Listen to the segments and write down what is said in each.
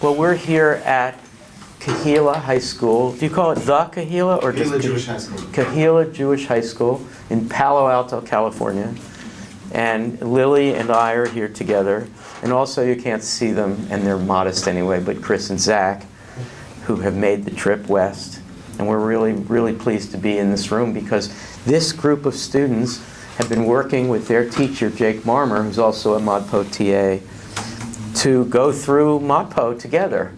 Well, we're here at Kehillah High School. Do you call it the Kehillah or just Kehillah Jewish High School? Kehillah Jewish High School in Palo Alto, California. And Lily and I are here together. And also you can't see them, and they're modest anyway, but Chris and Zach, who have made the trip west. And we're really, really pleased to be in this room because this group of students have been working with their teacher, Jake Marmer, who's also a ModPo TA, to go through ModPo together.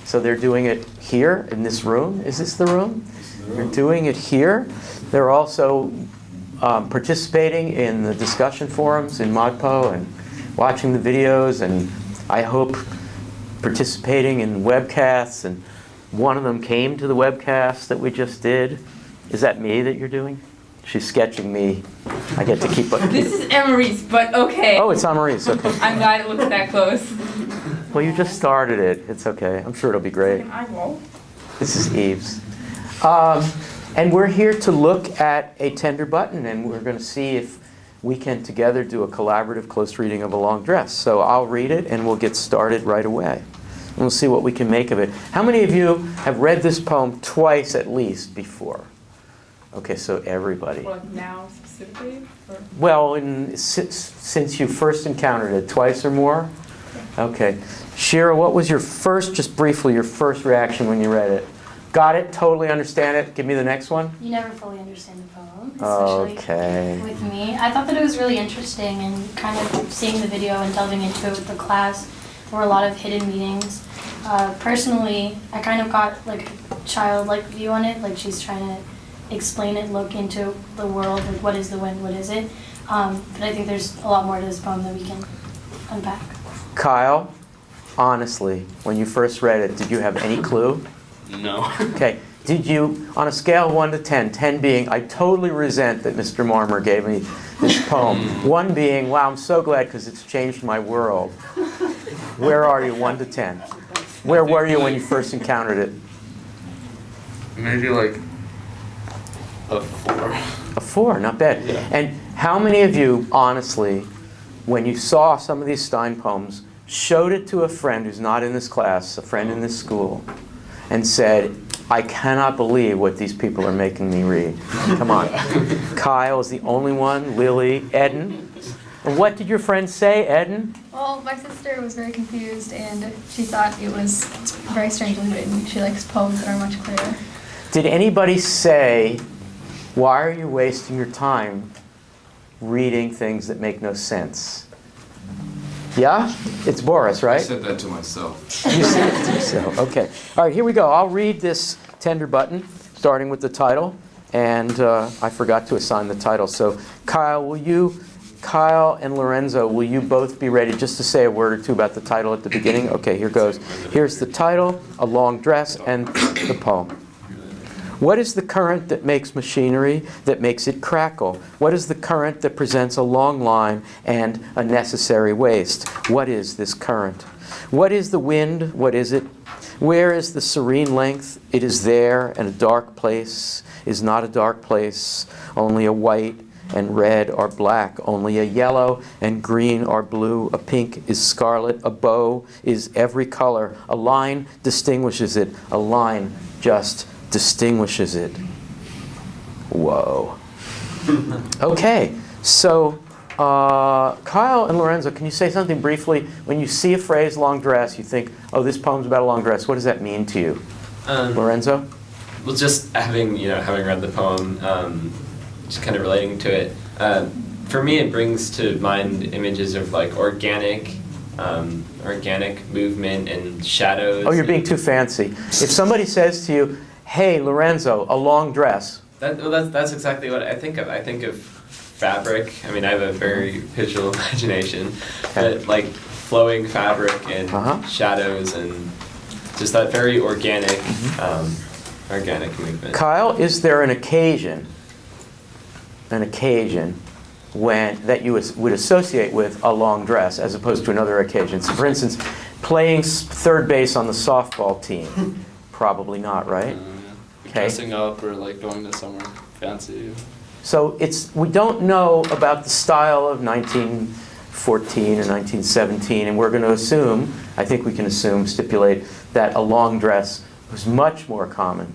So they're doing it here in this room. Is this the room? They're doing it here. They're also participating in the discussion forums in ModPo and watching the videos, and I hope participating in webcasts. And one of them came to the webcast that we just did. Is that me that you're doing? She's sketching me. I get to keep up. This is Emery's, but okay. Oh, it's Amaris. Okay. I'm glad it looks that close. Well, you just started it. It's okay. I'm sure it'll be great. I will. This is Eve's. And we're here to look at a tender button, and we're going to see if we can together do a collaborative close reading of A Long Dress. So I'll read it, and we'll get started right away. And we'll see what we can make of it. How many of you have read this poem twice at least before? Okay, so everybody. Well, now specifically? Or? Well, since you first encountered it, twice or more? Okay. Shira, what was your first, just briefly, your first reaction when you read it? Got it? Totally understand it? Give me the next one. You never fully understand the poem, especially Okay. with me. I thought that it was really interesting, and kind of seeing the video and delving into it with the class. There were a lot of hidden meanings. Personally, I kind of got like a childlike view on it, like she's trying to explain it, look into the world, like what is the wind, what is it? But I think there's a lot more to this poem that we can unpack. Kyle, honestly, when you first read it, did you have any clue? No. Okay. Did you, on a scale of 1 to 10, 10 being, I totally resent that Mr. Marmer gave me this poem. 1 being, wow, I'm so glad because it's changed my world. Where are you, 1 to 10? Where were you when you first encountered it? Maybe like a 4. A 4, not bad. Yeah. And how many of you, honestly, when you saw some of these Stein poems, showed it to a friend who's not in this class, a friend in this school, and said, I cannot believe what these people are making me read. Come on. Kyle is the only one, Lily, Eden. And what did your friend say, Eden? Well, my sister was very confused, and she thought it was very strangely written. She likes poems that are much clearer. Did anybody say, why are you wasting your time reading things that make no sense? Yeah? It's Boris, right? I said that to myself. You said it to yourself. Okay. All right, here we go. I'll read this tender button, starting with the title. And I forgot to assign the title. So Kyle and Lorenzo, will you both be ready just to say a word or two about the title at the beginning? Okay, here goes. Here's the title, A Long Dress, and the poem. What is the current that makes machinery, that makes it crackle? What is the current that presents a long line and a necessary waste? What is this current? What is the wind? What is it? Where is the serene length? It is there, and a dark place is not a dark place. Only a white and red are black. Only a yellow and green are blue. A pink is scarlet. A bow is every color. A line distinguishes it. A line just distinguishes it. Whoa. Okay, so Kyle and Lorenzo, can you say something briefly? When you see a phrase, long dress, you think, oh, this poem's about a long dress. What does that mean to you? Lorenzo? Well, just having read the poem, just kind of relating to it, for me it brings to mind images of like organic movement and shadows. Oh, you're being too fancy. If somebody says to you, hey, Lorenzo, a long dress. That's exactly what I think of. I think of fabric. I mean, I have a very visual imagination, but like flowing fabric and shadows and just that very organic, organic movement. Kyle, is there an occasion when that you would associate with a long dress as opposed to another occasion? So, for instance, playing third base on the softball team. Probably not, right? Dressing up or like going to somewhere fancy. So we don't know about the style of 1914 or 1917, and we're going to assume, I think we can assume, stipulate, that a long dress was much more common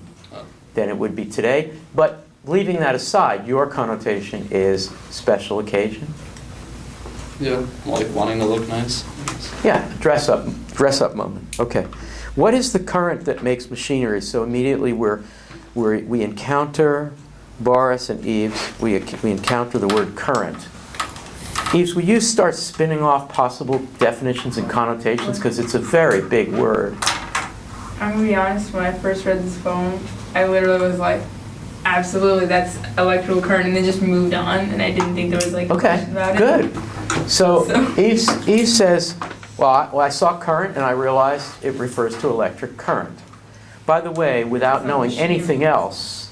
than it would be today. But leaving that aside, your connotation is special occasion? Yeah, like wanting to look nice. Yeah, dress up moment. Okay. What is the current that makes machinery? So immediately we encounter Boris and Yves, we encounter the word current. Yves, will you start spinning off possible definitions and connotations? Because it's a very big word. I'm gonna be honest, when I first read this poem, I literally was like, absolutely, that's electrical current, and then just moved on, and I didn't think there was like a Okay, question about it. good. So Yves says, well, I saw current and I realized it refers to electric current. By the way, without knowing anything else,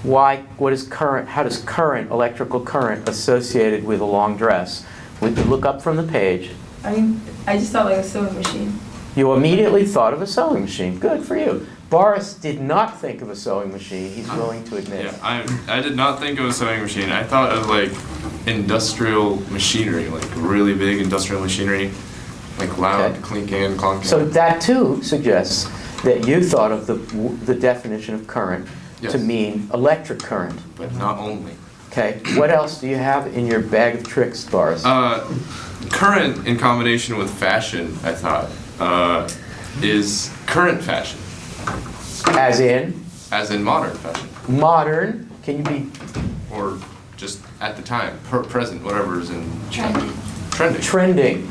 what is current? How does current, electrical current, associated with a long dress? We could look up from the page. I mean, I just thought like a sewing machine. You immediately thought of a sewing machine. Good for you. Boris did not think of a sewing machine. He's willing to admit. Yeah, I did not think of a sewing machine. I thought of like industrial machinery, like really big industrial machinery, like loud Okay. clinking and clonking. So that too suggests that you thought of the definition of current to Yes. mean electric current. But not only. Okay. What else do you have in your bag of tricks, Boris? Current in combination with fashion, I thought, is current fashion, As in as in modern fashion, modern. Can you be or just at the time, present, whatever is in Trending. trending. trending?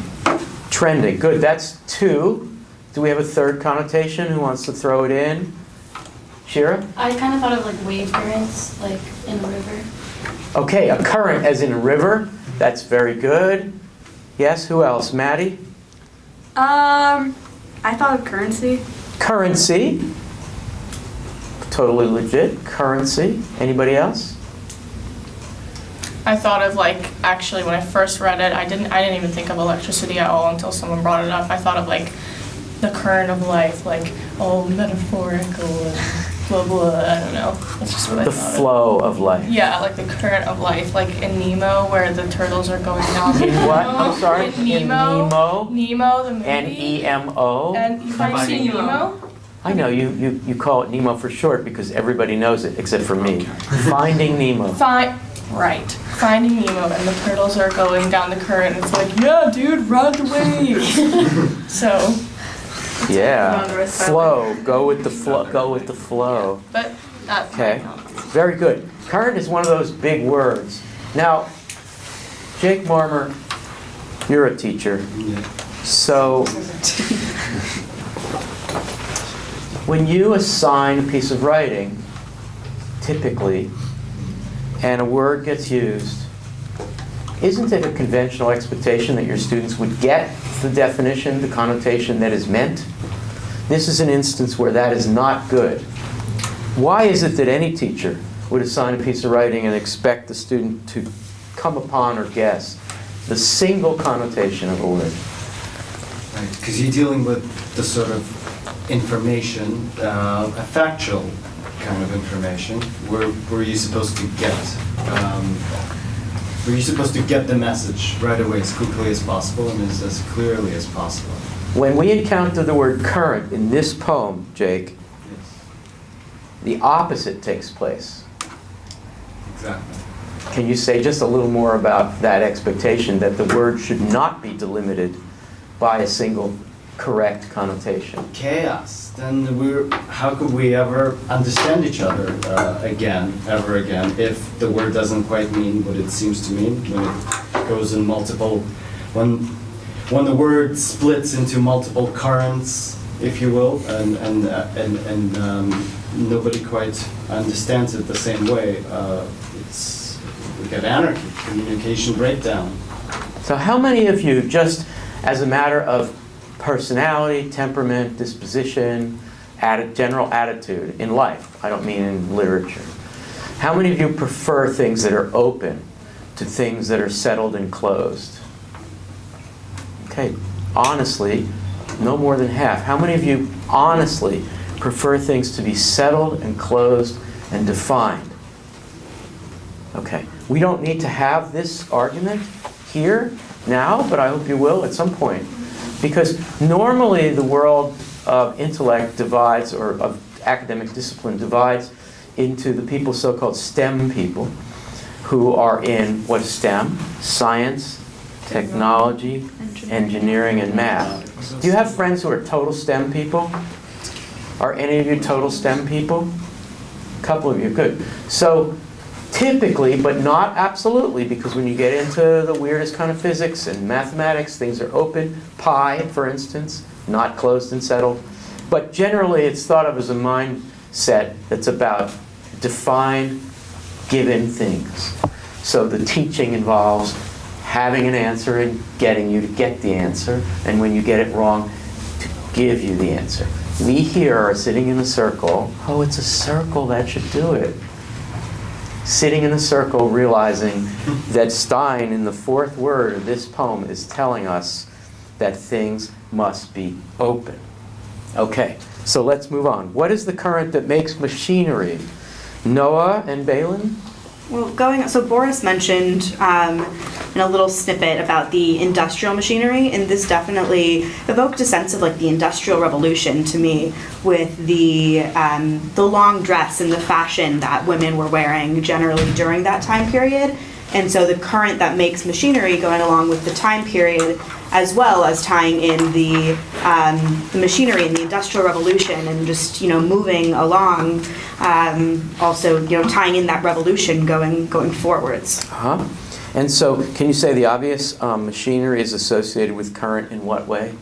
Trending. Good. That's two. Do we have a third connotation? Who wants to throw it in? Shira? I kind of thought of like wave currents, like in a river. Okay, a current as in a river. That's very good. Yes, who else? Maddie? I thought of currency. Currency. Totally legit. Currency. Anybody else? I thought of like, actually when I first read it, I didn't even think of electricity at all until someone brought it up. I thought of like the current of life, like all metaphorical and blah blah, I don't know. That's just what I The thought flow of life. of. Yeah, like the current of life, like in Nemo where the turtles are going down. In what? I'm sorry? In Nemo. Nemo, the movie. N-E-M-O? And you've never seen Nemo? I know, you call it Nemo for short because everybody knows it except for me. Finding Nemo. Right. Finding Nemo and the turtles are going down the current and it's like, yeah, dude, ride the wave. So, Yeah. Flow. Go with the flow. Go with the flow. but that's Okay. Very good. Current is one of those big words. Now, Jake Marmer, you're a teacher. So, when you assign a piece of writing, typically, and a word gets used, isn't it a conventional expectation that your students would get the definition, the connotation that is meant? This is an instance where that is not good. Why is it that any teacher would assign a piece of writing and expect the student to come upon or guess the single connotation of a word? Because you're dealing with the sort of information, a factual kind of information. Were you supposed to get? Were you supposed to get the message right away as quickly as possible and as clearly as possible? When we encounter the word current in this poem, Jake, Yes, the opposite takes place. exactly. Can you say just a little more about that expectation that the word should not be delimited by a single correct connotation? Chaos. Then how could we ever understand each other ever again, if the word doesn't quite mean what it seems to mean, when it goes in multiple, when the word splits into multiple currents, if you will, and nobody quite understands it the same way, we get anarchy, communication breakdown. So how many of you, just as a matter of personality, temperament, disposition, general attitude in life, I don't mean in literature, how many of you prefer things that are open to things that are settled and closed? Okay, honestly, no more than half. How many of you honestly prefer things to be settled and closed and defined? Okay, we don't need to have this argument here now, but I hope you will at some point. Because normally the world of intellect divides, or of academic discipline divides, into the people so-called STEM people, who are in what is STEM? Science, technology, engineering, and math. Do you have friends who are total STEM people? Are any of you total STEM people? A couple of you, good. So typically, but not absolutely, because when you get into the weirdest kind of physics and mathematics, things are open. Pi, for instance, not closed and settled. But generally, it's thought of as a mindset that's about defined, given things. So the teaching involves having an answer and getting you to get the answer, and when you get it wrong, to give you the answer. We here are sitting in a circle. Oh, it's a circle, that should do it. Sitting in a circle, realizing that Stein, in the fourth word of this poem, is telling us that things must be open. Okay, so let's move on. What is the current that makes machinery? Noah and Balin? Well, so Boris mentioned in a little snippet about the industrial machinery, and this definitely evoked a sense of like the Industrial Revolution to me, with the long dress and the fashion that women were wearing generally during that time period. And so the current that makes machinery going along with the time period, as well as tying in the machinery and the Industrial Revolution, and just moving along, also tying in that revolution going forwards. Uh-huh. And so, can you say the obvious? Machinery is associated with current in what way?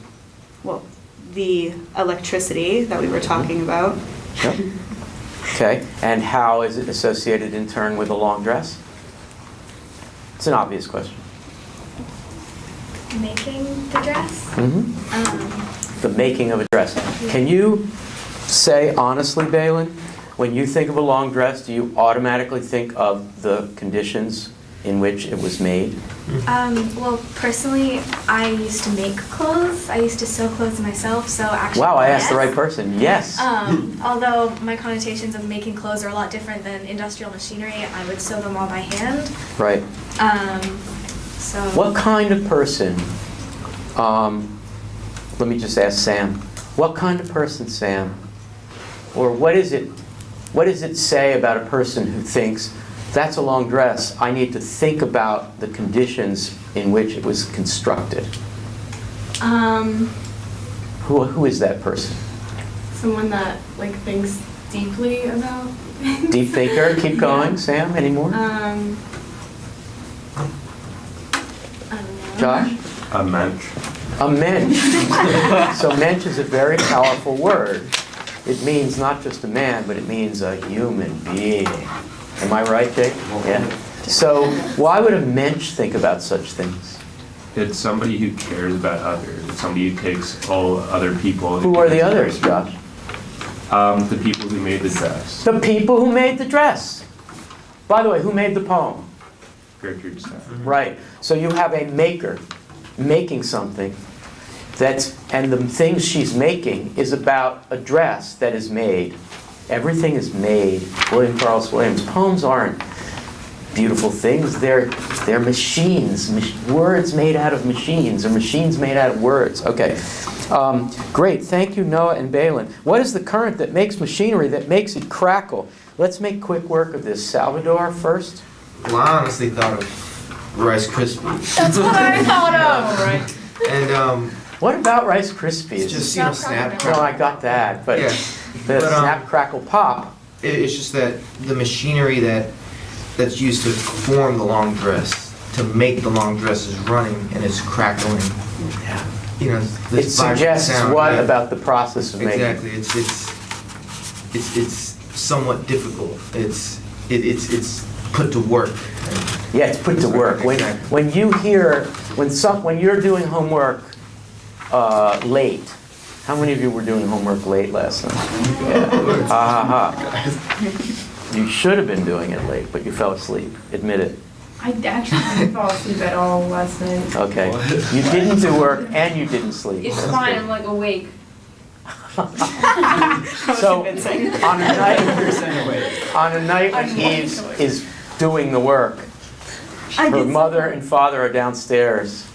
Well, the electricity that we were talking about. Yep. Okay. And how is it associated in turn with a long dress? It's an obvious question. Making the dress? Mm-hmm. The making of a dress. Can you say honestly, Balin, when you think of a long dress, do you automatically think of the conditions in which it was made? Well, personally, I used to make clothes. I used to sew clothes myself, so actually. Wow, I asked the right person. Yes. Although my connotations of making clothes are a lot different than industrial machinery, I would sew them all by hand. Right. So. What kind of person? Let me just ask Sam. What kind of person, Sam? Or what is it? What does it say about a person who thinks, that's a long dress, I need to think about the conditions in which it was constructed? Who is that person? Someone that thinks deeply about. Deep thinker. Keep going, Sam. Any more? I don't know. Josh? A mensch. A mensch. So mensch is a very powerful word. It means not just a man, but it means a human being. Am I right, Dick? Yeah. So why would a mensch think about such things? It's somebody who cares about others. It's somebody who takes all other people. Who are the others, Josh? The people who made the dress. The people who made the dress. By the way, who made the poem? Gertrude Stein. Right. So you have a maker making something and the things she's making is about a dress that is made. Everything is made. William Carlos Williams. Poems aren't beautiful things. They're machines. Words made out of machines, or machines made out of words. Okay. Great. Thank you, Noah and Balin. What is the current that makes machinery, that makes it crackle? Let's make quick work of this. Salvador first. Well, I honestly thought of Rice Krispies. That's what I thought of. Right. And what about Rice Krispies? It's just snap. No, I got that, but yeah. The snap, crackle, pop. It's just that the machinery that's used to form the long dress, to make the long dress, is running and is crackling. Yeah. It suggests sound, what about the process of making? Exactly. It's somewhat difficult. It's put to work. Yeah, it's put to work. When you're doing homework late. How many of you were doing homework late last night? Yeah. You should have been doing it late, but you fell asleep. Admit it. I actually didn't fall asleep at all last night. Okay. You didn't do work and you didn't sleep. It's fine, I'm awake. So, on a night when Eve is doing the work, her mother and father are downstairs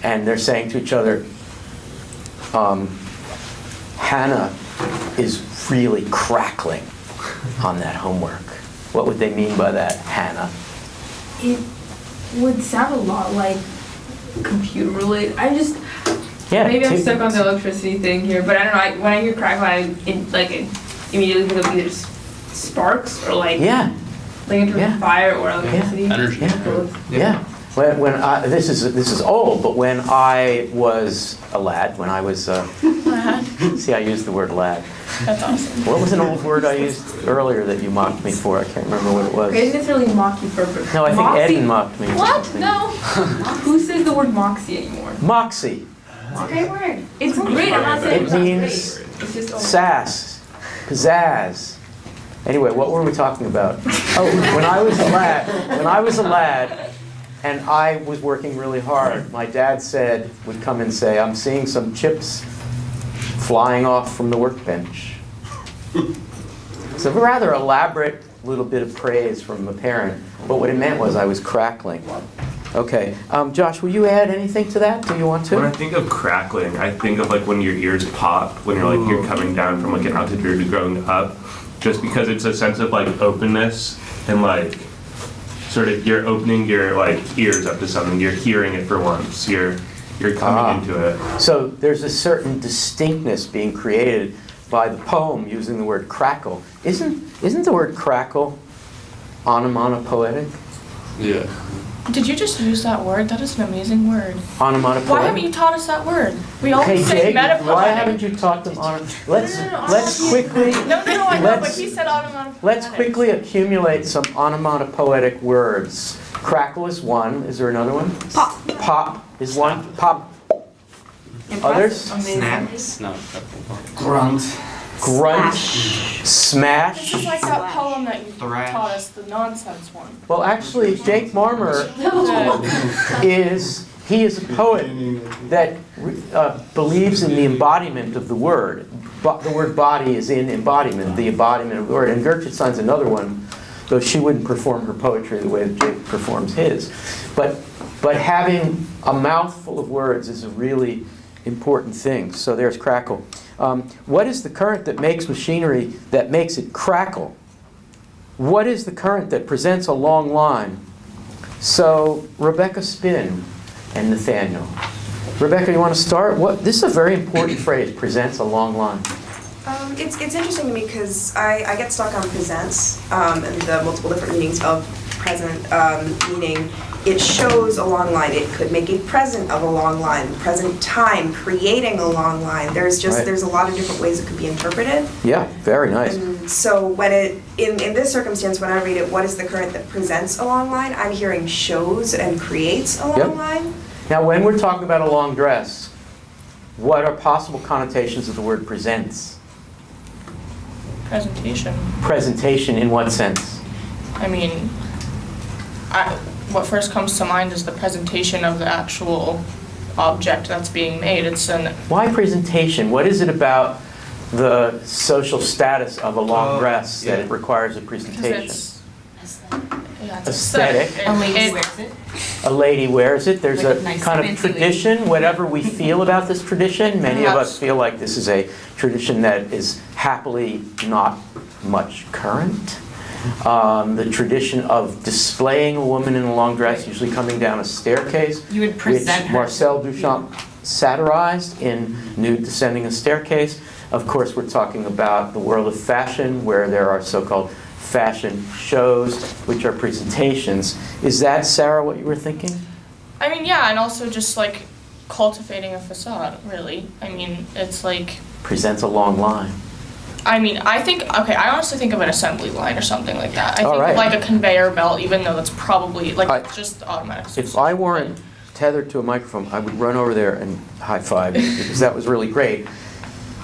and they're saying to each other, Hannah is really crackling on that homework. What would they mean by that, Hannah? It would sound a lot like computer related. Maybe I'm stuck on the electricity thing here, but I don't know. When I hear crackle, it immediately think of either sparks or like fire or electricity. Energy. Yeah. When this is old, but when I was a lad, when I was see, I used the word lad. That's awesome. What was an old word I used earlier that you mocked me for? I can't remember what it was. I didn't necessarily mock you for it. No, I think Eden mocked me. What? No. Who says the word moxie anymore? Moxie. It's a great word. It's great. I'm not saying It it's not means great. It's just old. sass, pizzazz. Anyway, what were we talking about? Oh, when I was a lad, and I was working really hard, my dad would come and say, I'm seeing some chips flying off from the workbench. It's a rather elaborate little bit of praise from a parent, but what it meant was I was crackling. Okay, Josh, will you add anything to that? Do you want to? When I think of crackling, I think of like when your ears pop, when you're coming down from like an altitude to going up, just because it's a sense of like openness and like sort of you're opening your like ears up to something, you're hearing it for once, you're coming into it. So there's a certain distinctness being created by the poem using the word crackle. Isn't the word crackle onomatopoetic? Yeah. Did you just use that word? That is an amazing word. Onomatopoetic. Why haven't you taught us that word? We always say Jake, metapoetic. why haven't you taught them Let's quickly. No, I know, but he said onomatopoetic. Let's quickly accumulate some onomatopoetic words. Crackle is one. Is there another one? Pop. Pop is one. Pop. Others? No. Grunt. Grunt. This Smash. is like that poem that you Thrash. taught us, the nonsense one. Well, actually, Jake Marmer is a poet that believes in the embodiment of the word. The word body is in embodiment, the embodiment of the word. And Gertrude Stein's another one, though she wouldn't perform her poetry the way that Jake performs his. But having a mouthful of words is a really important thing. So there's crackle. What is the current that makes machinery that makes it crackle? What is the current that presents a long line? So Rebecca Spin and Nathaniel. Rebecca, you want to start? This is a very important phrase, presents a long line. It's interesting to me because I get stuck on presents and the multiple different meanings of present, meaning it shows a long line. It could make a present of a long line, present time, creating a long line. There's a lot of different ways it could be interpreted. Yeah, very nice. And so when in this circumstance, when I read it, what is the current that presents a long line? I'm hearing shows and creates a long line. Now, when we're talking about a long dress, what are possible connotations of the word presents? Presentation. Presentation in what sense? I mean, what first comes to mind is the presentation of the actual object that's being made. Why presentation? What is it about the social status of a long dress that it requires a presentation? It's aesthetic. A lady wears it. There's Like a a nice kind of fancy tradition, whatever we feel about this tradition. Many of us feel like this is a tradition that is happily not much current. The tradition of displaying a woman in a long dress, usually coming down a staircase, You would present which her. Marcel Duchamp satirized in Nude Descending a Staircase. Of course, we're talking about the world of fashion, where there are so-called fashion shows, which are presentations. Is that, Sarah, what you were thinking? I mean, yeah, and also just like cultivating a facade, really. I mean, it's like... Presents a long line. I mean, I honestly think of an assembly line or something like that. I think All right. of like a conveyor belt, even though that's probably like just automatic. If I weren't tethered to a microphone, I would run over there and high five you, because that was really great.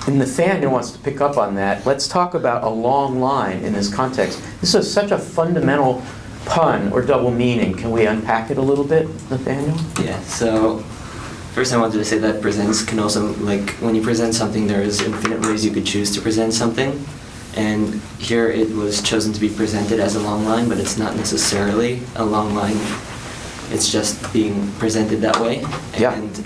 And Nathaniel wants to pick up on that. Let's talk about a long line in this context. This is such a fundamental pun or double meaning. Can we unpack it a little bit, Nathaniel? Yeah, so first I wanted to say that presents can also, like, when you present something, there is infinite ways you could choose to present something. And here it was chosen to be presented as a long line, but it's not necessarily a long line it's just being presented that way. Yeah. And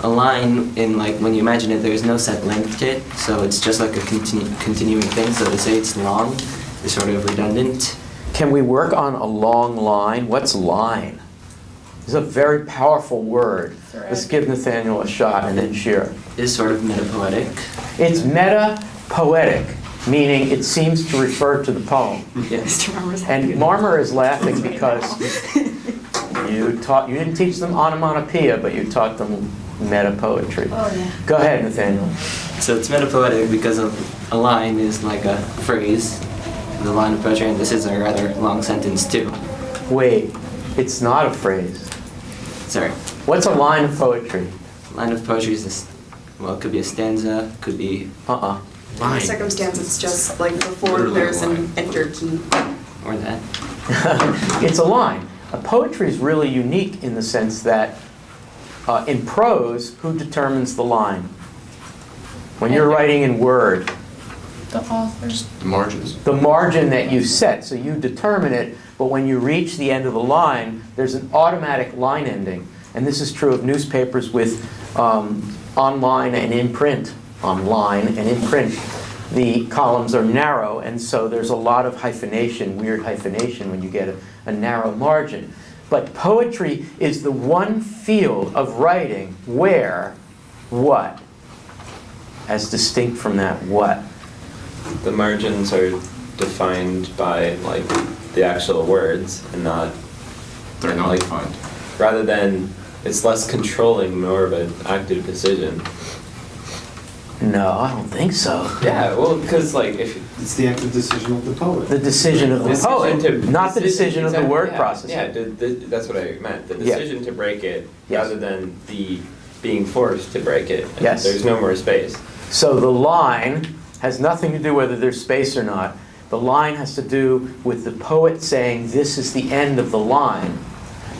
a line, in like when you imagine it, there is no set length to it, so it's just like a continuing thing. So to say it's long is sort of redundant. Can we work on a long line? What's line? It's a very powerful word. Let's give Nathaniel a shot and then Shira. It's sort of metapoetic. It's meta-poetic, meaning it seems to refer to the poem. Yes. And Marmer is laughing because you didn't teach them onomatopoeia, but you taught them meta-poetry. Oh, yeah. Go ahead, Nathaniel. So it's metapoetic because a line is like a phrase, the line of poetry, and this is a rather long sentence too. Wait, it's not a phrase. Sorry. What's a line of poetry? Line of poetry is well, it could be a stanza, could be In the circumstance, it's just like before Literally there's a line. an enter key. or that. It's a line. Poetry is really unique in the sense that in prose, who determines the line? When you're writing in Word, The authors. The margins. the margin that you set, so you determine it, but when you reach the end of the line, there's an automatic line ending. And this is true of newspapers with online and in print. Online and in print. The columns are narrow, and so there's a lot of hyphenation, weird hyphenation, when you get a narrow margin. But poetry is the one field of writing where what? As distinct from that, what? The margins are defined by like the actual words and not. They're not like, defined. Rather than, it's less controlling, more of an active decision. No, I don't think so. Yeah, well, because like if It's the active decision of the poet. The decision of the Decision poet, to- not the decision of the exactly, word yeah, process. Yeah, that's what I meant. The Yeah. decision to break it Yes. rather than the being forced to break it. And Yes. There's no more space. So the line has nothing to do whether there's space or not. The line has to do with the poet saying this is the end of the line.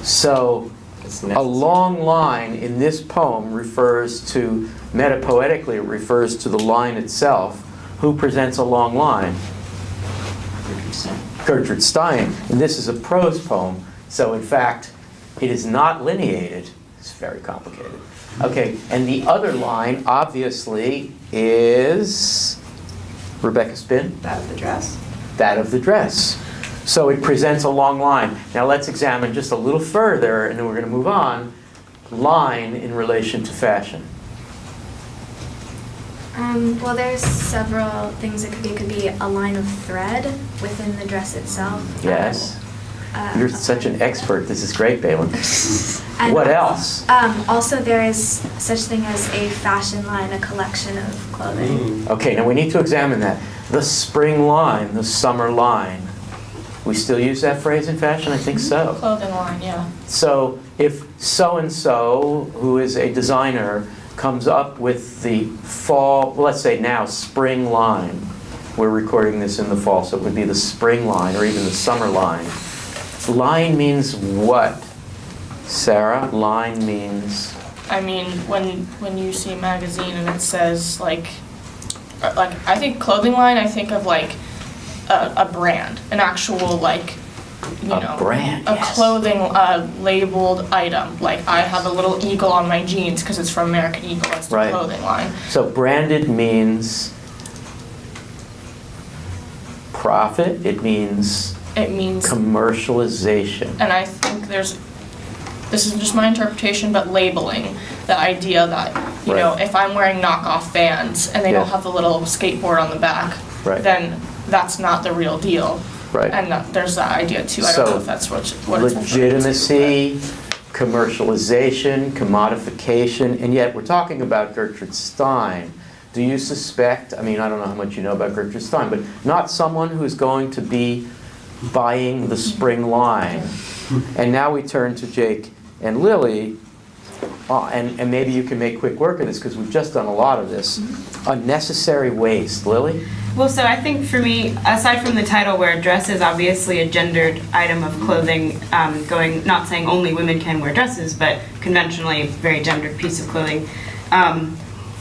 So It's a necessary. long line in this poem refers to, metapoetically, it refers to the line itself. Who presents a long line? Gertrude Stein. And this is a prose poem, so in fact, it is not lineated. It's very complicated. Okay, and the other line, obviously, is Rebecca Spin? That of the dress. That of the dress. So it presents a long line. Now let's examine just a little further, and then we're going to move on. Line in relation to fashion. Well, there's several things it could be. It could be a line of thread within the dress itself. Yes. You're such an expert. This is great, Balin. And What else? Also, there is such thing as a fashion line, a collection of clothing. Okay, now we need to examine that. The spring line, the summer line. We still use that phrase in fashion? I think so. Clothing line, yeah. So if so-and-so, who is a designer, comes up with the fall, let's say now, spring line. We're recording this in the fall, so it would be the spring line or even the summer line. Line means what, Sarah? Line means... I mean, when you see a magazine and it says like I think clothing line, I think of like a brand, an actual like, you know, brand, a yes. clothing labeled item. Like I have a little eagle on my jeans because it's from American Eagle. That's the Right. clothing line. So branded means profit, it means It means, commercialization. and I think this is just my interpretation, but labeling, the idea that, you Right. know, if I'm wearing knockoff Vans and they Yeah. don't have the little skateboard on the back, Right. then that's not the real deal. Right. And there's that idea too. I don't So, know if that's what it's referring to, legitimacy, commercialization, commodification, and yet we're talking about Gertrude Stein. Do you suspect, I mean, I don't know how much you know about Gertrude Stein, but not someone who's going to be buying the spring line. And now we turn to Jake and Lily, and maybe you can make quick work of this because we've just done a lot of this. Unnecessary waste. Lily? Well, so I think for me, aside from the title where dress is obviously a gendered item of clothing, not saying only women can wear dresses, but conventionally a very gendered piece of clothing.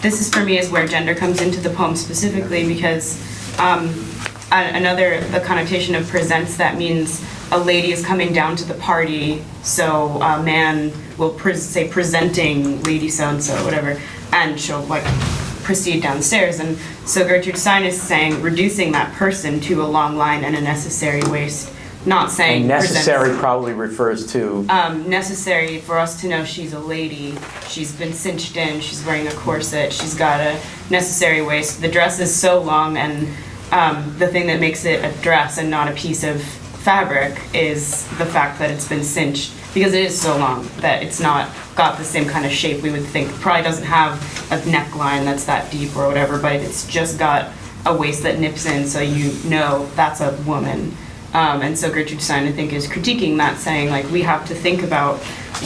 This is for me is where gender comes into the poem specifically because the connotation of presents, that means a lady is coming down to the party, so a man will say presenting lady so-and-so, whatever, and she'll like proceed downstairs. And so Gertrude Stein is saying reducing that person to a long line and a necessary waist, not saying And necessary probably refers to necessary for us to know she's a lady. She's been cinched in, she's wearing a corset, she's got a necessary waist. The dress is so long, and the thing that makes it a dress and not a piece of fabric is the fact that it's been cinched, because it is so long that it's not got the same kind of shape we would think. It probably doesn't have a neckline that's that deep or whatever, but it's just got a waist that nips in, so you know that's a woman. And so Gertrude Stein, I think, is critiquing that, saying, like, we have to think about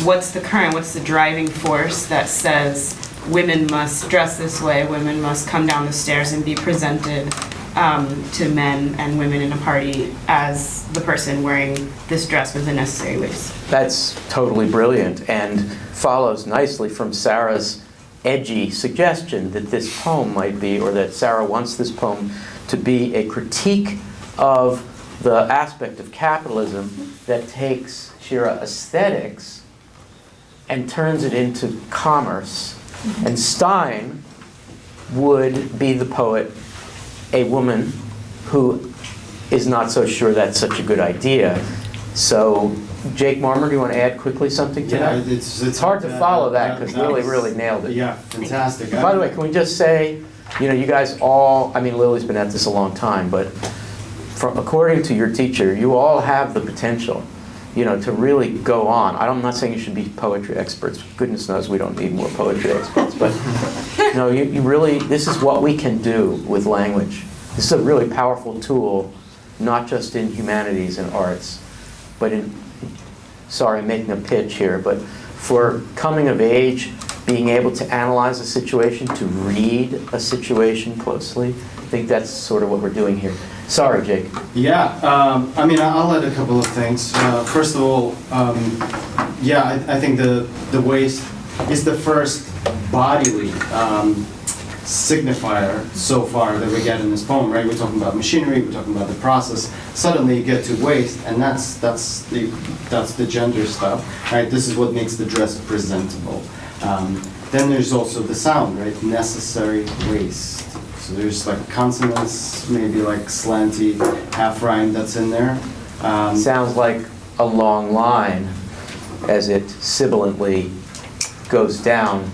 what's the driving force that says women must dress this way, women must come down the stairs and be presented to men and women in a party as the person wearing this dress with a necessary waist. That's totally brilliant and follows nicely from Sarah's edgy suggestion that this poem might be, or that Sarah wants this poem to be, a critique of the aspect of capitalism that takes Shira aesthetics and turns it into commerce. And Stein would be the poet, a woman who is not so sure that's such a good idea. So, Jake Marmer, do you want to add quickly something to that? It's hard to follow that because Lily really nailed it. Yeah, fantastic. By the way, can we just say, you guys all, Lily's been at this a long time, but according to your teacher, you all have the potential, to really go on. I'm not saying you should be poetry experts. Goodness knows we don't need more poetry experts, but you really, this is what we can do with language. This is a really powerful tool, not just in humanities and arts, but sorry, I'm making a pitch here, but for coming of age, being able to analyze a situation, to read a situation closely. I think that's sort of what we're doing here. Sorry, Jake. Yeah, I'll add a couple of things. First of all, I think the waist is the first bodily signifier so far that we get in this poem, right? We're talking about machinery, we're talking about the process. Suddenly you get to waist, and that's the gender stuff, right? This is what makes the dress presentable. Then there's also the sound, right? Necessary waist. So there's like consonants, maybe like slanty half rhyme that's in there. Sounds like a long line as it sibilantly goes down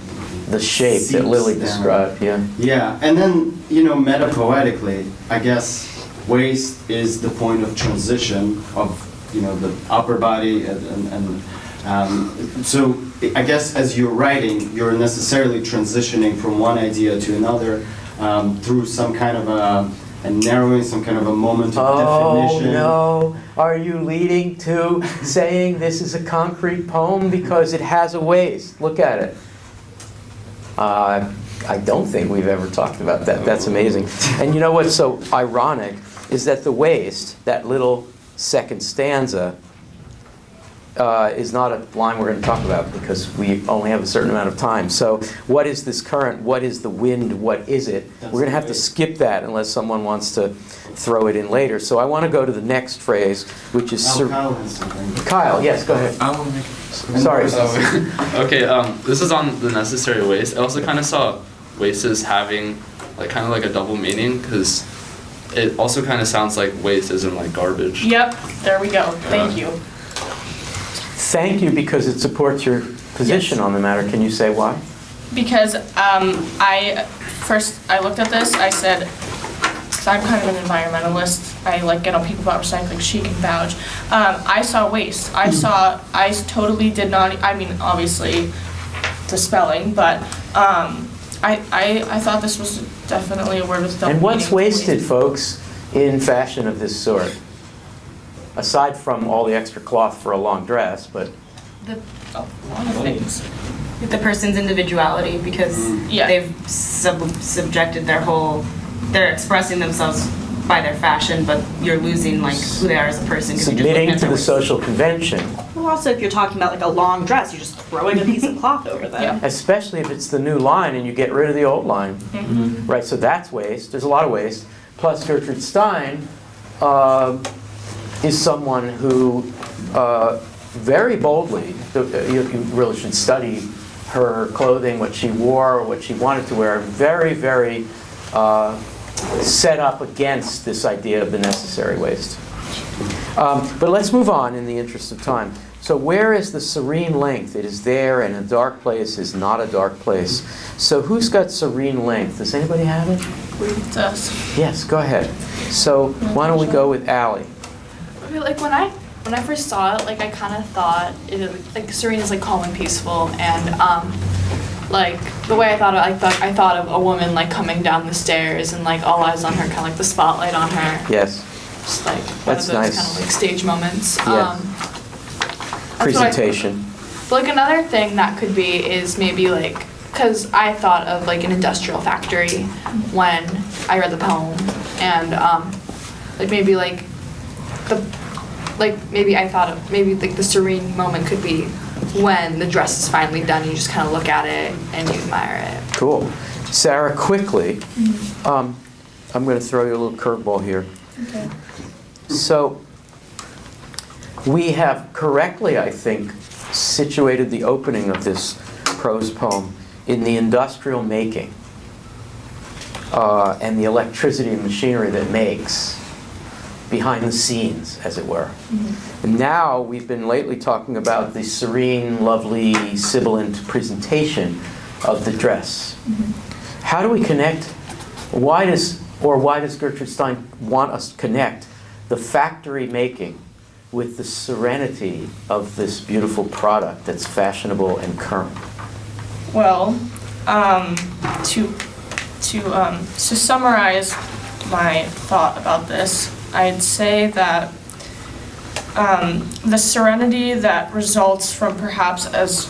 the shape that Lily described. Yeah, and then, metapoetically, I guess waist is the point of transition of, the upper body so I guess as you're writing, you're necessarily transitioning from one idea to another through some kind of a narrowing, some kind of a moment of definition. Oh no, are you leading to saying this is a concrete poem because it has a waist? Look at it. I don't think we've ever talked about that. That's amazing. And you know what's so ironic is that the waist, that little second stanza, is not a line we're going to talk about because we only have a certain amount of time. So what is this current? What is the wind? What is it? We're going to have to skip that unless someone wants to throw it in later. So I want to go to the next phrase, which is... Kyle has something. Kyle, yes, go ahead. I want to make... Sorry. Okay, this is on the necessary waist. I also kind of saw waist as having kind of like a double meaning because it also kind of sounds like waste as in like garbage. Yep, there we go. Thank you. Thank you, because it supports your position on the matter. Can you say why? Because I looked at this, I said, because I'm kind of an environmentalist, I get on people about recycling, chic and vouch. I saw waste. I totally did not, obviously the spelling, but I thought this was definitely a word with double meaning. And what's wasted, folks, in fashion of this sort? Aside from all the extra cloth for a long dress, but... A lot of things. The person's individuality, because they've subjected they're expressing themselves by their fashion, but you're losing who they are as a person. Submitting to the social convention. Well, also if you're talking about a long dress, you're just throwing a piece of cloth over them. Yeah. Especially if it's the new line and you get rid of the old line. Mm-hmm. Right, so that's waste. There's a lot of waste. Plus Gertrude Stein is someone who very boldly, you really should study her clothing, what she wore, what she wanted to wear, very, very set up against this idea of the necessary waste. But let's move on in the interest of time. So where is the serene length? It is there, and a dark place is not a dark place. So who's got serene length? Does anybody have it? It does. Yes, go ahead. So why don't we go with Allie? Okay, like when I first saw it, like I kind of thought it like Serene is like calm and peaceful, and like the way I thought I thought of a woman like coming down the stairs and like all eyes on her, kind of like the spotlight on her. Yes. Just like That's one of those nice. kind of like stage moments. Yeah. Presentation. But like another thing that could be is maybe like, because I thought of like an industrial factory when I read the poem, and like maybe like maybe I thought of maybe like the serene moment could be when the dress is finally done. You just kind of look at it and you admire it. Cool. Sarah, quickly, I'm going to throw you a little curveball here. Okay. So we have correctly, I think, situated the opening of this prose poem in the industrial making and the electricity and machinery that makes behind the scenes, as it were. Mm-hmm. And now we've been lately talking about the serene, lovely, sibilant presentation of the dress. Mm-hmm. How do we connect? Why does Gertrude Stein want us to connect the factory making with the serenity of this beautiful product that's fashionable and current? Well, to summarize my thought about this, I'd say that the serenity that results from perhaps as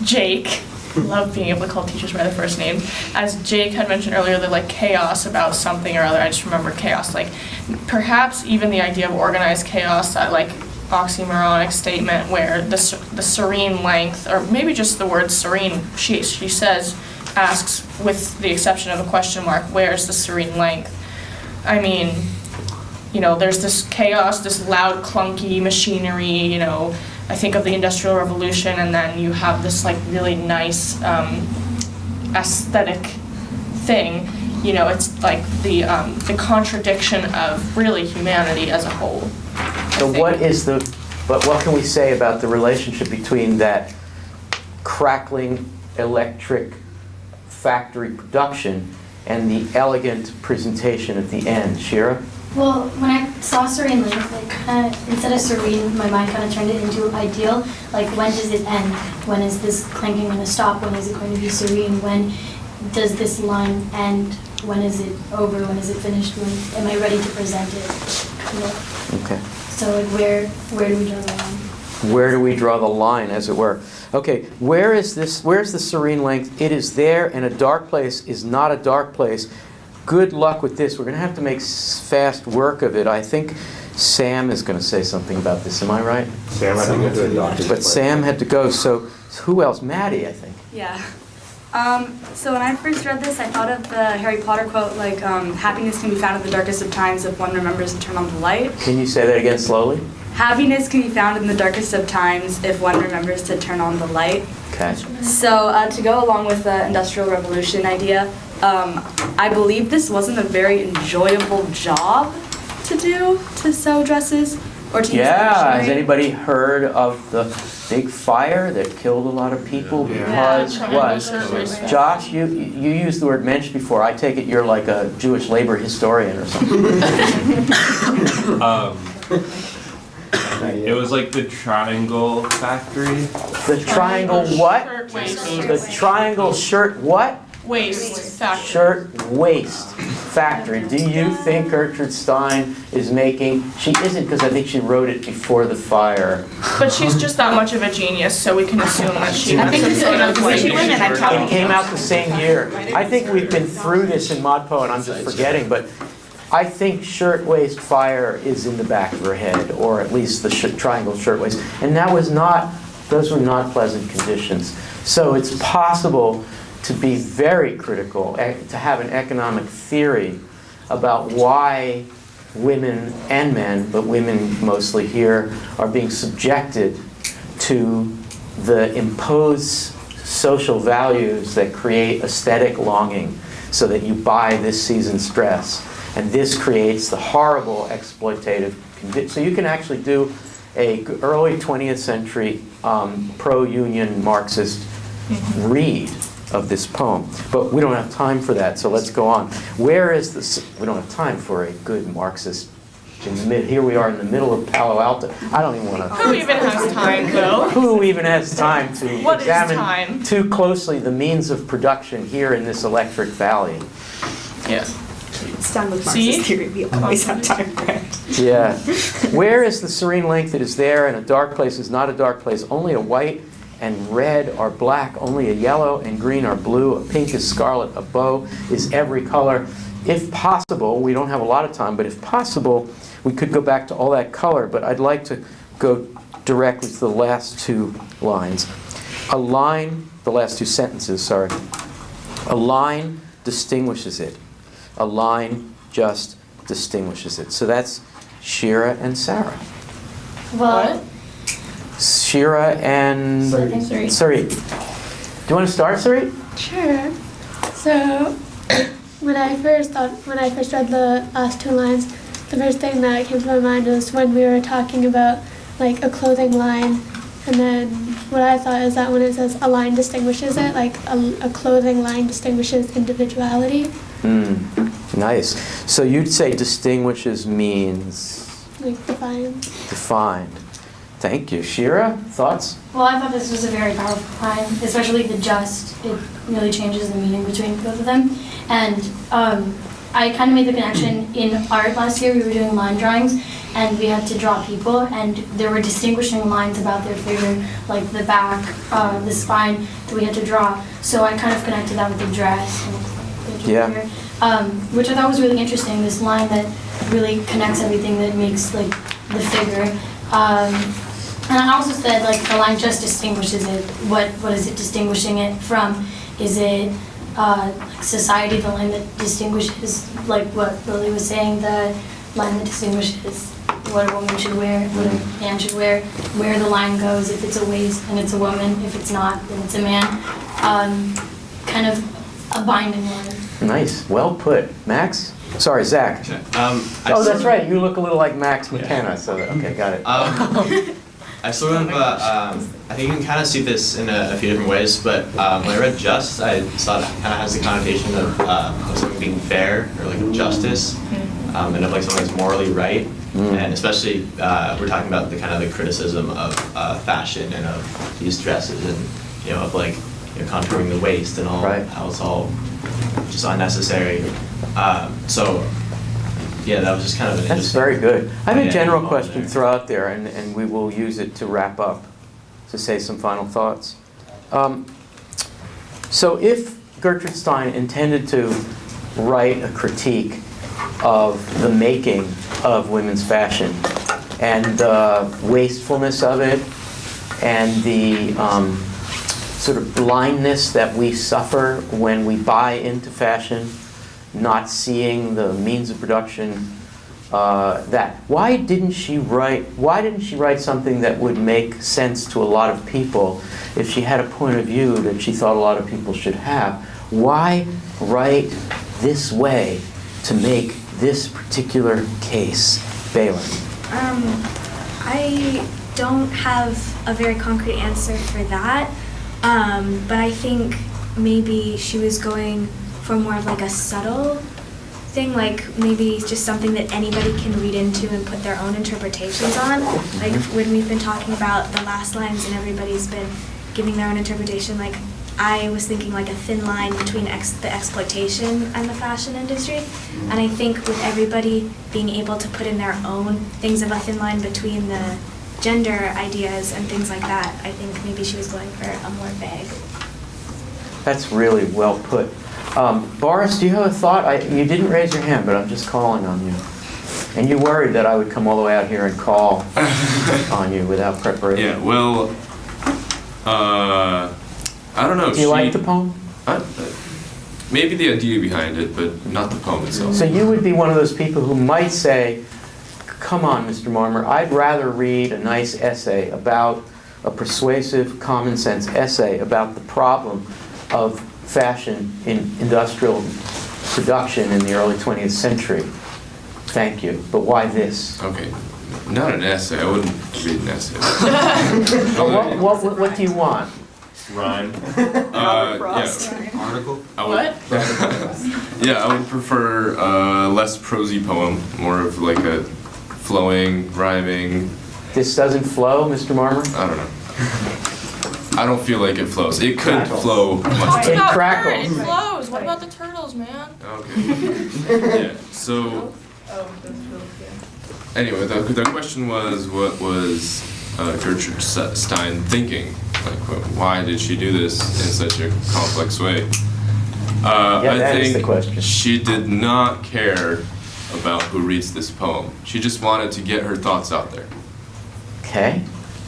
Jake, love being able to call teachers by their first name, as Jake had mentioned earlier, the like chaos about something or other. I just remember chaos, like perhaps even the idea of organized chaos, that like oxymoronic statement where the serene length, or maybe just the word serene, she says, asks with the exception of a question mark, where's the serene length? I mean, you know, there's this chaos, this loud, clunky machinery, you know, I think of the Industrial Revolution, and then you have this like really nice aesthetic thing. You know, it's like the contradiction of really humanity as a whole. So what can we say about the relationship between that crackling electric factory production and the elegant presentation at the end? Shira? Well, when I saw serene length, like kind of instead of serene, my mind kind of turned it into ideal. Like, when does it end? When is this clanking going to stop? When is it going to be serene? When does this line end? When is it over? When is it finished? When am I ready to present it? Yeah. Okay. So like, where do we draw the line? Where do we draw the line, as it were? Okay, where's the serene length? It is there, and a dark place is not a dark place. Good luck with this. We're going to have to make fast work of it. I think Sam is going to say something about this. Am I right? Sam had to go to a doctor's But Sam had to go, so who else? Maddie, I think. Yeah. So when I first read this, I thought of the Harry Potter quote, like, happiness can be found in the darkest of times if one remembers to turn on the light. Can you say that again slowly? Happiness can be found in the darkest of times if one remembers to turn on the light. Okay. So to go along with the Industrial Revolution idea, I believe this wasn't a very enjoyable job to do, to sew dresses or to use Yeah, has machinery. anybody heard of the big fire that killed a lot of people because what? Josh, you used the word mensch before. I take it you're like a Jewish labor historian or something. It was like the triangle factory. The triangle what? The triangle shirt what? Waist factory. Shirt waist factory. Do you think Gertrude Stein is making? She isn't, because I think she wrote it before the fire. But she's just that much of a genius, so we can assume that she I has think some it's sort of like. It came out the same year. I think we've been through this in ModPo, and I'm just forgetting, but I think shirtwaist fire is in the back of her head, or at least the triangle shirtwaist. And those were not pleasant conditions. So it's possible to be very critical, to have an economic theory about why women and men, but women mostly here, are being subjected to the imposed social values that create aesthetic longing so that you buy this season's dress. And this creates the horrible exploitative so you can actually do a early 20th century pro-union Marxist read of this poem. But we don't have time for that, so let's go on. Where is this? We don't have time for a good Marxist. Here we are in the middle of Palo Alto. I don't even want to. Who even has time, though? Who even has time to What is examine time? too closely the means of production here in this electric valley? Yes. It's done with Marxist theory. We always have time for it. Yeah. Where is the serene length that is there, and a dark place is not a dark place? Only a white and red are black, only a yellow and green are blue, a pink is scarlet, a bow is every color. If possible, we don't have a lot of time, but if possible, we could go back to all that color, but I'd like to go directly to the last two lines. A line, the last two sentences, sorry. A line distinguishes it. A line just distinguishes it. So that's Shira and Sarah. Well, Shira and Serene. Do you want to start, Serene? Sure. So, when I first read the last two lines, the first thing that came to my mind was when we were talking about like a clothing line, and then what I thought is that when it says a line distinguishes it, like a clothing line distinguishes individuality. Nice. So you'd say distinguishes means? Like defined. Defined. Thank you. Shira, thoughts? well, I thought this was a very powerful line, especially the just. It really changes the meaning between both of them. And I kind of made the connection in art last year. We were doing line drawings, and we had to draw people, and there were distinguishing lines about their figure, like the back, the spine, that we had to draw. So I kind of connected that with the dress and the figure, which I thought was really interesting. This line that really connects everything that makes like the figure. And I also said like the line just distinguishes it. What is it distinguishing it from? Is it like society, the line that distinguishes, like what Lily was saying, the line that distinguishes what a woman should wear, what a man should wear, where the line goes, if it's a waist and it's a woman, if it's not, then it's a man. Kind of a binding line. Nice. Well put. Max? Sorry, Zach. That's right. You look a little like Max McKenna. So okay, got it. I sort of, I think you can kind of see this in a few different ways, but when I read just, I thought it kind of has the connotation of something being fair, or like justice, and of like something that's morally right. And especially, we're talking about the kind of the criticism of fashion and of these dresses, and of like contouring the waist and all, how it's all just unnecessary. So yeah, that was just kind of an That's very good. I have a general question to throw out there, and we will use it to wrap up, to say some final thoughts. So if Gertrude Stein intended to write a critique of the making of women's fashion and the wastefulness of it and the sort of blindness that we suffer when we buy into fashion, not seeing the means of production, why didn't she write something that would make sense to a lot of people if she had a point of view that she thought a lot of people should have? Why write this way to make this particular case? Baylor. I don't have a very concrete answer for that, but I think maybe she was going for more of like a subtle thing, like maybe just something that anybody can read into and put their own interpretations on. Like when we've been talking about the last lines and everybody's been giving their own interpretation, like I was thinking like a thin line between the exploitation and the fashion industry. And I think with everybody being able to put in their own things of a thin line between the gender ideas and things like that, I think maybe she was going for a more vague. That's really well put. Boris, do you have a thought? You didn't raise your hand, but I'm just calling on you. And you worried that I would come all the way out here and call on you without preparation. Yeah, well, I don't know. Do you like the poem? maybe the idea behind it, but not the poem itself. So you would be one of those people who might say, come on, Mr. Marmer, I'd rather read a nice essay about a persuasive, common sense essay about the problem of fashion in industrial production in the early 20th century. Thank you. But why this? Okay. Not an essay. I wouldn't read an essay. What do you want? Rhyme. Yeah. Article. Yeah, I would prefer a less prosy poem, more of like a flowing, rhyming. This doesn't flow, Mr. Marmer? I don't know. I don't feel like it flows. It could flow much It better. crackles. It flows. What about the turtles, man? Okay. Yeah. So. Anyway, the question was, what was Gertrude Stein thinking? Like, why did she do this in such a complex way? I think the question. She did not care about who reads this poem. She just wanted to get her thoughts out there. Okay.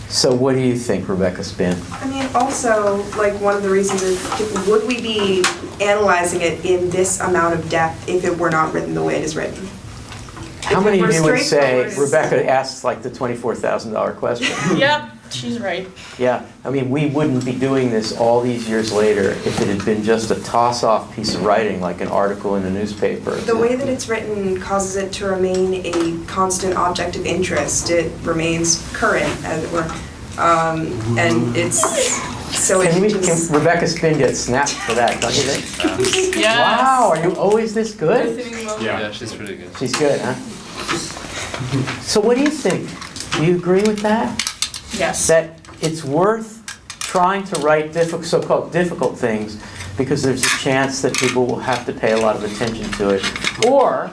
So what do you think, Rebecca Spin? I mean, also, like, one of the reasons is, would we be analyzing it in this amount of depth if it were not written the way it is written? How many of you would say Rebecca asks like the $24,000 question? Yep, she's right. Yeah, I mean, we wouldn't be doing this all these years later if it had been just a toss-off piece of writing, like an article in a newspaper. The way that it's written causes it to remain a constant object of interest. It remains current, as it were. And it's so Can Rebecca Spin get snapped for that, don't you think? Yes. Wow, are you always this good? Yeah, she's pretty good. She's good, huh? So what do you think? Do you agree with that? Yes. That it's worth trying to write so-called difficult things because there's a chance that people will have to pay a lot of attention to it. Or,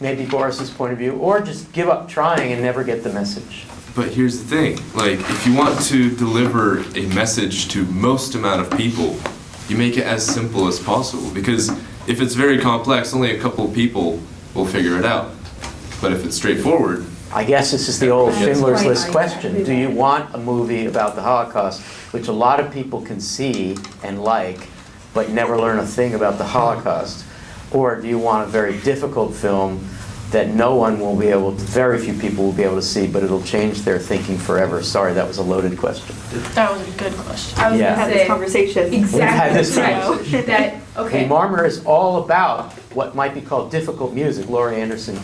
maybe Boris's point of view, or just give up trying and never get the message. But here's the thing, like, if you want to deliver a message to most amount of people, you make it as simple as possible. Because if it's very complex, only a couple of people will figure it out. But if it's straightforward... I guess this is the old Schindler's List question. Do you want a movie about the Holocaust, which a lot of people can see and like, but never learn a thing about the Holocaust? Or do you want a very difficult film that no one will be able to, very few people will be able to see, but it'll change their thinking forever? Sorry, that was a loaded question. That was a good question. I was Yeah. gonna Had say this conversation. Exactly. We've had this right. conversation. That okay. Marmer is all about what might be called difficult music. Laurie Anderson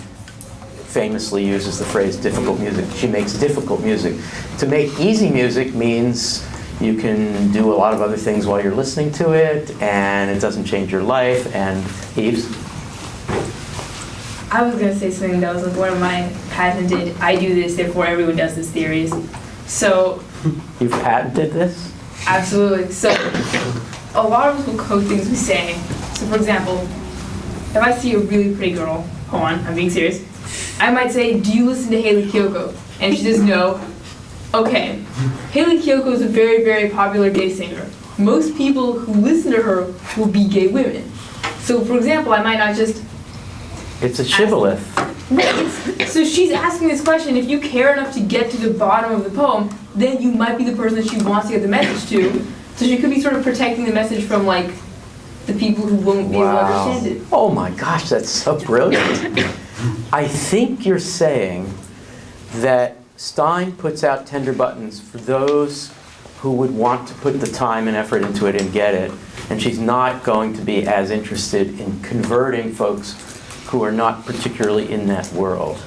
famously uses the phrase difficult music. She makes difficult music. To make easy music means you can do a lot of other things while you're listening to it, and it doesn't change your life. And Eves? I was gonna say something that was like one of my patented "I do this, therefore everyone does this" theories. So You've patented this? absolutely. So a lot of us will quote things we say. So for example, if I see a really pretty girl, hold on, I'm being serious. I might say, "Do you listen to Hayley Kiyoko?" And she says no. Okay, Hayley Kiyoko is a very, very popular gay singer. Most people who listen to her will be gay women. So for example, I might not just It's a shibboleth. So she's asking this question, if you care enough to get to the bottom of the poem, then you might be the person that she wants to get the message to. So she could be sort of protecting the message from like the people who won't be able to understand it. Oh my gosh, that's so brilliant. I think you're saying that Stein puts out tender buttons for those who would want to put the time and effort into it and get it, and she's not going to be as interested in converting folks who are not particularly in that world.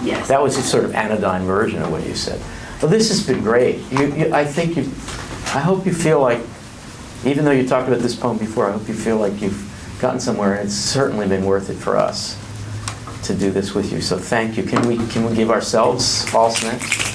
Yes. That was a sort of anodyne version of what you said. Well, this has been great. I hope you feel like, even though you talked about this poem before, I hope you feel like you've gotten somewhere, and it's certainly been worth it for us to do this with you. So thank you. Can we give ourselves false next?